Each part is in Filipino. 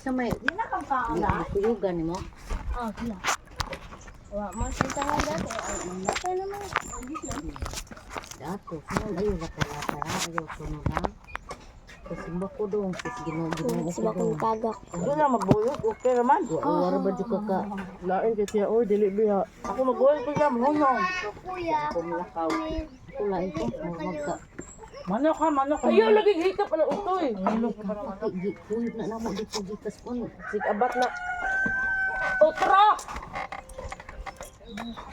sa may tuyugan mo. Oh, sila. Wa mo sa tangan dati. Ay, naman. Dato, saan ayaw na kalata, ayaw sunod ha. Kasi bako doon, kasi ginagawa Sila kong tagak. Hindi na magbulot, okay naman. Wala ba dyan ka Lain kasi ako, dili biya. Ako magbulot ko siya, mahunong. Kuya. kumlakaw. Kula ito, magka. Manok ka, manok ka. Ayaw, lagi hikap pala utoy. Kuyot na namo dito gikas po. Sikabat na. Utro!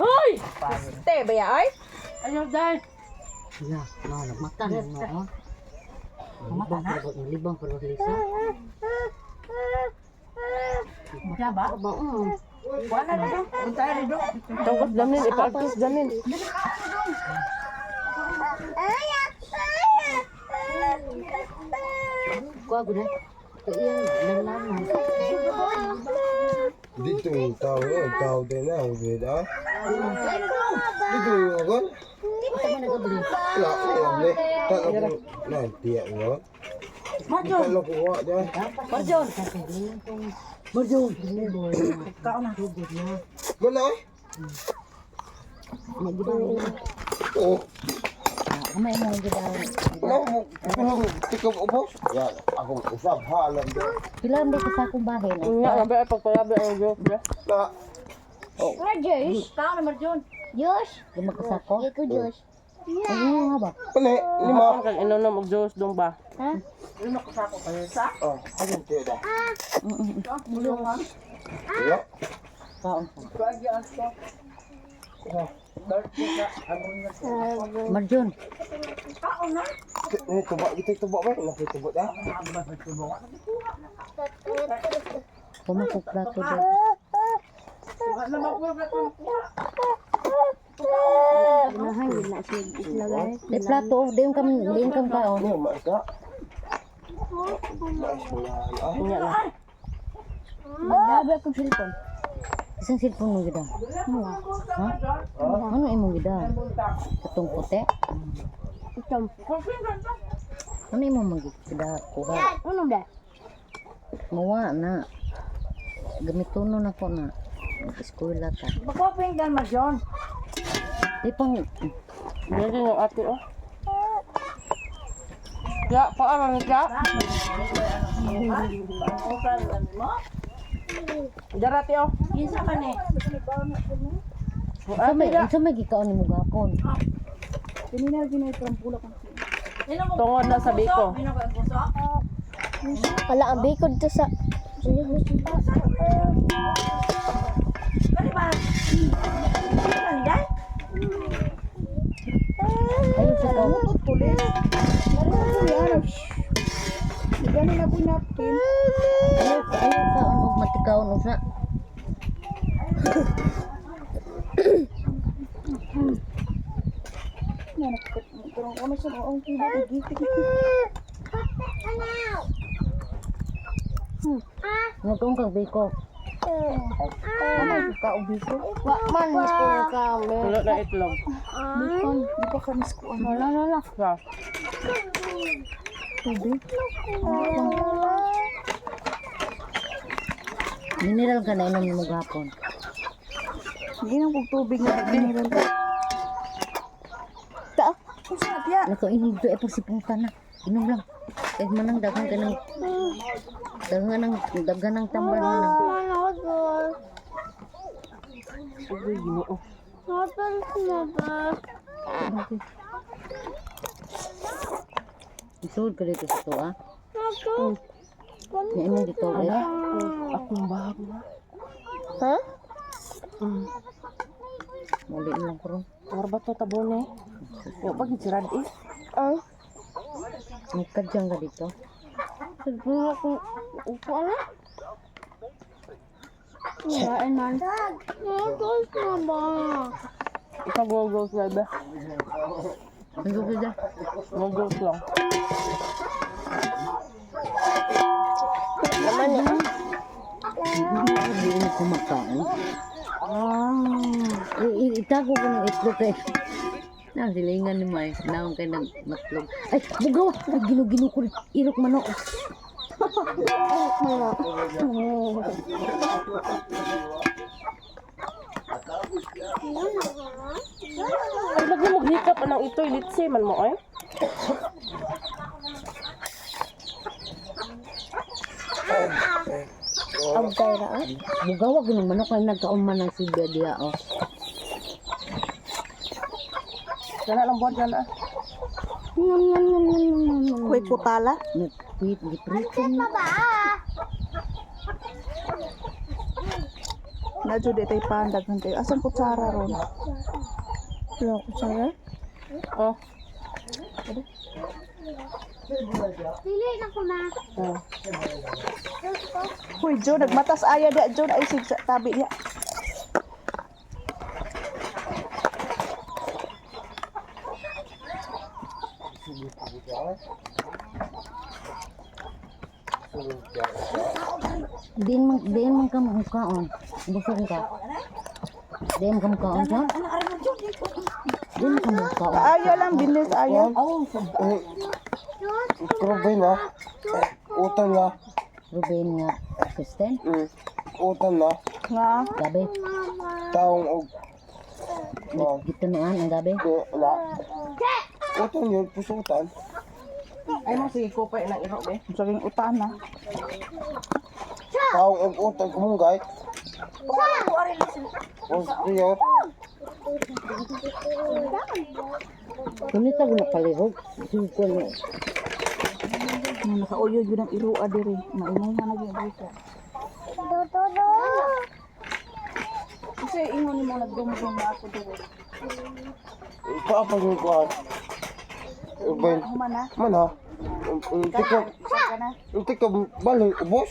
Hoy! Te, baya ay? Ayaw, dahil. Ya, nagmata na no. Libang pero Lisa. Siya ba? Ba Wala na doon. Punta na doon. Tawag damin, ipa-artist damin. Kuha ko na. Kaiyan lalaman. Dito yung tao din na, huwag ah. Dito yung ako. Ito man nagabli. Wala, wala. Tala ko, nantiyak mo. Tala ko kuha dyan. Marjon. Marjon. Ikaw na. Wala eh. Nagibang. Oo. Kamay mo gidaw. Wala mo, ikaw mo boss. Yan, ako usap, halam doon. Pila mo sa akong bahin. Nga, nabi ay pagpalabi ang Diyos. Na, Nga, Josh. Ikaw na, Marjon. Josh. Gumakasako. Ikaw, Josh. Ano nga ba? pali, lima. Lima. Kang inunom og Diyos doon ba? Ha? Lima ko sa ako kayo sa? Oh, ayun, tiyo da. Mulong ha? Tiyo. Kaon. Kagi aso. Marjon. Tuba, kita tuba ba? Nakituba da? Pumakok plato doon. Ganahan, yun na siya islagay. Di plato, diyon kam kaon. Ano, maka? Mais mo yan, ah. Nga na. Magdabi akong cellphone. Isang cellphone mo gida. Ha? Ano imong gida? Katong puti? Itom. Ano imong magigida? Kuha. Ano ba? Mawa na. Gamitono na ko na. Mag-eskwela ta. Bakoping dan, Marjon. Di pang Dili yung ate, oh. Ya, paalang ka. Darati, oh. Isa ka ni. sa may gikaon ni mo gapon. Tungod na sa biko. Wala ang bikod to sa... Ayun sa kaon. Ayun kaon og matikaon usa. Nagkong kag biko. Ka ubiko? Wa man mas ko ka. Wala na itlog. Bikon, di pa ka mas ko. Wala. Ya. Mineral ka na inom mo gapon. Hindi na kong tubig na biniral. Ta? Nako inom to epasipunta na. Inom lang. Kaya manang dagang ng tambal mo na. Uy, ginoo. Isod ka dito sa to ah. Nga imong dito eh. Akong bahag na. Ha? Muli lang ko ron. War ba to tabon eh? Yung pag sirad eh. Nagkadyang ka dito. Siguro kung upo na. Kain man. Nagos na ba? Ikaw go-goes na ba? Ano ba dyan? Go-goes lang. Hindi mo kumakain. Itago ko ng itlog eh. Silingan ni May. Naong kayo ng matlog. Ay, bugaw! Ay, ginu-ginu ko. Irok manok. Ay, lagi mo hikap anang ito, litsi man mo eh. Ang pera, ah. Bugawag ng manok kay nagkauman ng silya diya oh. Gana lang buwan gana. Kuy kutala. Nagpit giprito ni. Nadyo di tayo pandag ng tayo. Asan kutsara ron? Wala kutsara? Oh. Oh. Uy, Jo, nagmatas aya dia, Jo. Ay, sig sa tabi dia. Din man ka mukhaon. Busog ka. Din ka mukhaon ka. Din ka mukhaon. Aya lang, bilis aya. Krobay na. Utang na. Ruben nga. Kristen. Utang na. Nga. Gabi. Taong og Gitunuan ang gabi. wala. Utang yun, pusutan. Ay mo sige ko pa inang iro be. Saging utana. Taong og utang kumunggay. O siyo. Kunita ko nakalihog. Suko ni. Nakauyo yun ang irua diri. Maingay na nagyan dito. Kasi ingon ni mo nagdumdum na ako diri. Paapa yung kuhan. Ubay. Humana. Mana? Tikab. Saka na. Tikab balik. Ubos?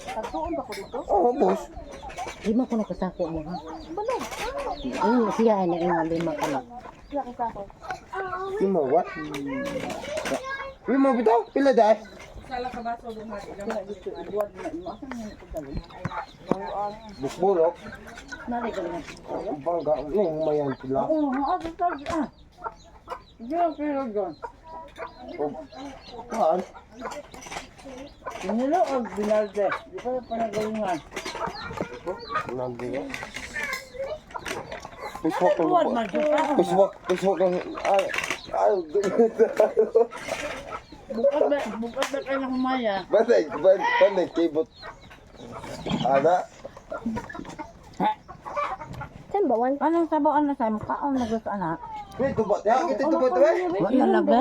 Tagtuon ba ko dito? Oo, ubos. Di mo ko nakasako mo ha. Ayun siya ay nga lima ka na. Sila ka ako. Lima, what? Lima bitaw? Pila dahil? Bukbulok. Nari ka lang. Bangga. Humayan sila. Diyan pero doon. Kuhan? Nilo o binalde. Di pa panagalingan. Nandiyo. Piswak lang. Piswak lang. Ay, Bukas na kayo ng humaya. Banay, kibot. Ana? Saan ba wan? Anong sabaw na sa'yo? Mukhaon na gusto anak. May tubat. Ya, kita tubat ba? Wala lagi.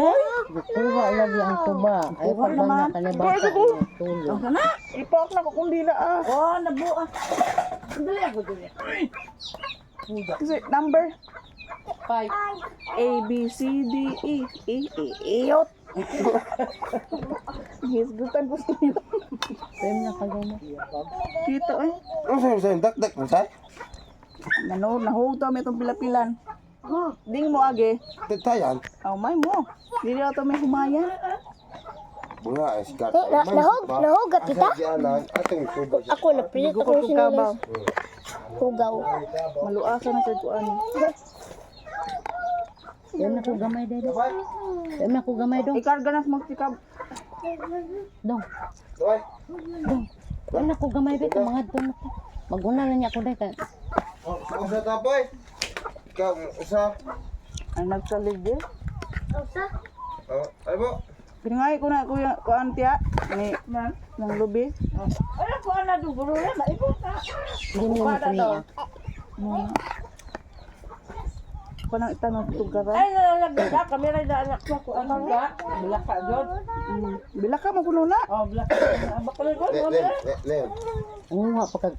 Tuba lagi ang tuba. Ay pag na kanibata tulog. Ipok na ko kung dila ah. Oh, nabuas. Dali ako dali. Kasi number 5. A, B, C, D, E. Iyot. Hisgutan ko sa iyo. Pwede na kayo mo. Dito eh. Ano sa'yo? Dak, masay? Nahug to may itong pilapilan. Ding mo age. Tayan. Oh, may mo. Dili to may humaya. Bunga, eskat. Nahugat kita? Asa di anan, atong tubat. Ako napilit Ko ako kung kabaw. hugaw. Maluasa na sa kuan. Pwede na ko gamay dede. Pwede na ko gamay dong. Ikarga na sa magsikab. Dong. Doy. Pwede na ko gamay dede. Mga dong. Maguna na niya ako dede. Usa tapoy. Ikaw, usa. Ang nagsaligdi. Ay mo. Pinangay ko na kuya kuan tiya ni ng lubi. Hindi mo na kaniya. Kanang itanong tugara. nalagda kami ra da anak ko ano ga. Bilaka jud. Bila ka mo kuno na. Oh, bilaka. Bakal ko. Lem. Ang nga pagka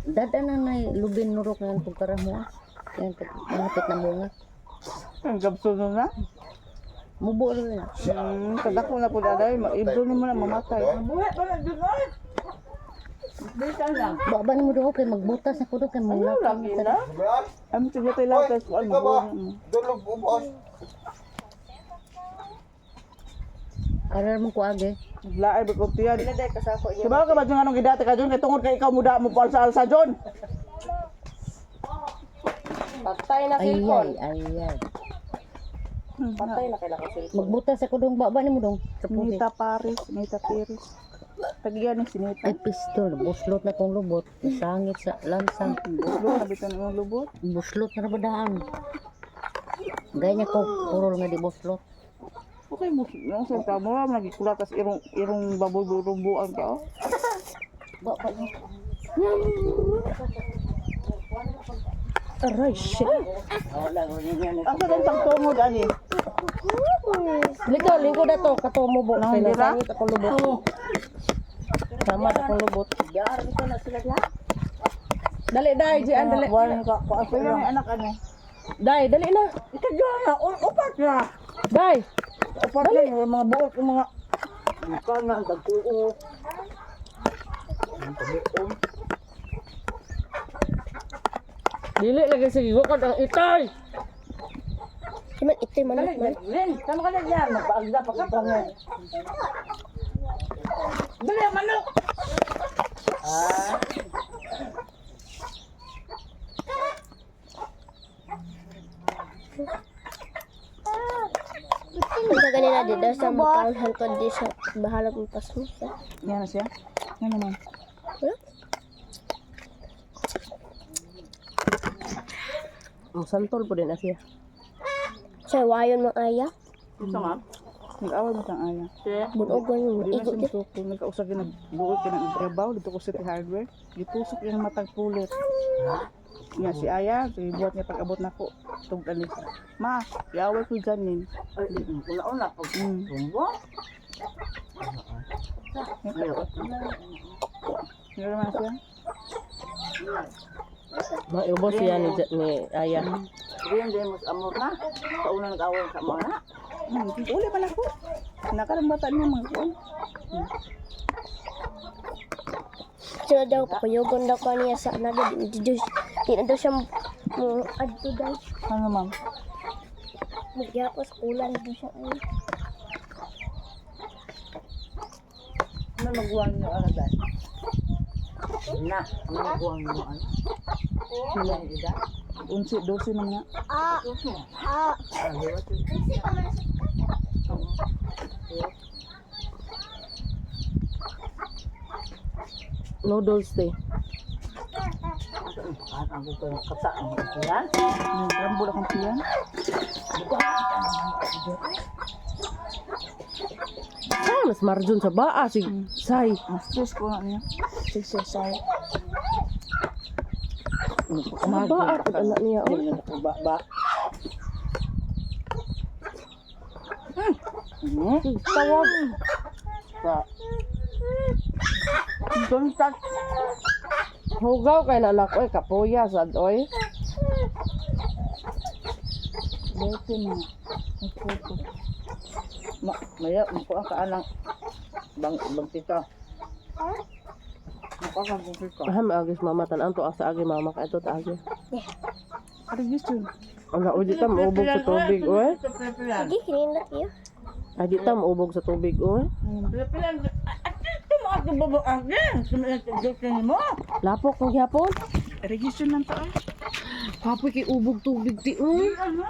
dada na na lubin nurok na ang pagkara mo. Yan malapit na bunga. Ang gabso na. Mubo rin na. Kadako na po daday, maibdo ni mo na mamatay. Buhay pa na jud oy. Bisan lang. Baba ni mo doon kay magbutas ako doon kay mula. Lagi na. Am sige tay lakas kuan Ikaw ba? mo. Dulog ubos. Aral mo ko age. Laay ba ko tiyan. Day kasako niya. Diba ka ba yung anong gidati ka dyan? Kaya tungod kay ikaw muda mo palsa-alsa dyan. Patay na Ay cellphone. ay. Patay na kailangan cellphone. Magbutas ako doon baba ni mo doon. Sa puti. Nita Paris, Nita Paris. Tagiyan ni sinita. Ay pistol, buslot na kong lubot. Sangit sa lansang. Bulo nabitan imong lubot. Buslot na rabadaan. Gaya ko, purol nga di buslot. Okay mo nang sa tamo lagi kulatas irong baboy burubuan ka. Oh. Aray, shit. Ang kagang pagtungod, ani. Lingko na to, katomo bo. Nang Kaya dira? nasangit akong lubot. Tama akong lubot. Dali, dai, Jian, dali. Buwan ka. Pero may anak, ani. Dai, dali na. Ito dyan na, upat na. Dai. Upat na, yung mga buot, yung mga... Kanan, tagtuo. Dili lagi sige ko ang itay. Cuman ito man Dali, man. Len, sama ka na dyan. Magpaagda pa ka pa nga. Dali, manok! Ito ganina di daw sa mukhaon hangtod di sa bahalag mo pas mo. Yan na siya. Yan naman. Ang santol po din siya. Sa wayon mo aya. Ito nga. Nag-awal mo kang aya. Bunogon mo Di na igo di. siya kung nagkausap yun, nagbuot ka ng trabaho dito ko City Hardware. Gitusok yung matag pulit. Nga si Aya, buhat niya pag-abot na ko. Tugtan niya. Ma, iaway ko dyan Ay, una-una pag rumbo. Nga naman siya. Maubos siya ni Aya. Diyan mas amor na. Sa una nag-away sa mga na. Uli pa na ko. Nakarambatan niya mga ko. So daw pakuyogon daw ko niya sa naga di na daw siya mo adto daw. Ano ma'am? Magyapos ulan daw siya ay. Ano nagbuwan niyo ano dahil? Na, ano nagbuwan niyo ano? Sila yung ida? 11, 12 na nga. Noodles day. Ang kata ang yan. Rambol akong tiyan. Ah, mas marjun sa baa si Sai. Mas stress ko nga niya. Susay. Baa at anak niya. Oh. Ba. Tawag. Sa. Don't touch. Hugaw kay na anak oy kapuya sad oy. Dito na. Maya, ko ang kaanang bang tita. Makakang tita. Aham agis mama tan to asa agi mama ka ito ta agi. Ano gusto? Ala udi ta maubog sa tubig oy. Sige kinina kayo. Adi ta maubog sa tubig oy. Lapok ng gyapon. Register lang to ay. Papoy kay ubog tubig ti oy.